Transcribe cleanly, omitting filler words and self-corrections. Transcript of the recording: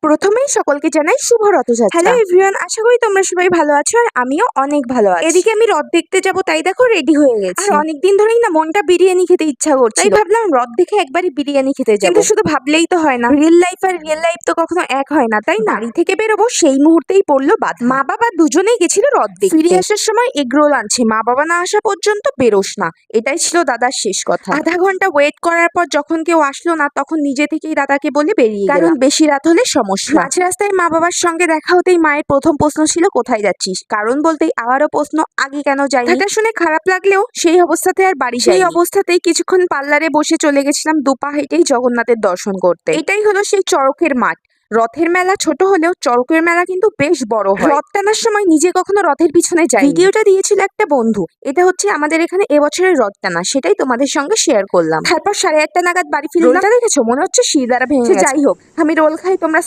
প্রথমেই সকলকে জানাই শুভ রথযাত্রা। হ্যালো এভরিওয়ান, আশা করি তোমরা সবাই ভালো আছো আর আমিও অনেক ভালো আছি। এদিকে আমি রথ দেখতে যাব, তাই দেখো রেডি হয়ে গেছি। আর অনেকদিন ধরেই না মনটা বিরিয়ানি খেতে ইচ্ছা করছে, তাই ভাবলাম রথ দেখে একবারই বিরিয়ানি খেতে যাব। কিন্তু শুধু ভাবলেই তো হয় না, রিয়েল লাইফ আর রিয়েল লাইফ তো কখনো এক হয় না, তাই না? বাড়ি থেকে বেরোবো সেই মুহূর্তেই পড়লো বাধা। মা বাবা দুজনেই গেছিল রথ দেখতে। ফিরে আসার সময় এগরোল আনছে, মা বাবা না আসা পর্যন্ত বেরোস না, এটাই ছিল দাদার শেষ কথা। আধা ঘন্টা ওয়েট করার পর যখন কেউ আসলো না, তখন নিজে থেকেই দাদাকে বলে বেরিয়ে গেলাম, কারণ বেশি রাত হলে সমস্যা। মাঝ রাস্তায় মা বাবার সঙ্গে দেখা হতেই মায়ের প্রথম প্রশ্ন ছিল কোথায় যাচ্ছিস, কারণ বলতেই আবারও প্রশ্ন আগে কেন যাই। এটা শুনে খারাপ লাগলেও সেই অবস্থাতে আর বাড়ি সেই অবস্থাতেই কিছুক্ষণ পার্লারে বসে চলে গেছিলাম দুপা হেঁটেই জগন্নাথের দর্শন করতে। এটাই হলো সেই চড়কের মাঠ। রথের মেলা ছোট হলেও চড়কের মেলা কিন্তু বেশ বড় হয়। রথ টানার সময় নিজে কখনো রথের পিছনে যাই। ভিডিওটা দিয়েছিল একটা বন্ধু, এটা হচ্ছে আমাদের এখানে এবছরের রথ টানা, সেটাই তোমাদের সঙ্গে শেয়ার করলাম। তারপর 8:30 নাগাদ বাড়ি ফিরলাম। রোলটা দেখেছো, মনে হচ্ছে শির দ্বারা ভেঙে গেছে। যাই হোক, আমি রোল খাই, তোমরা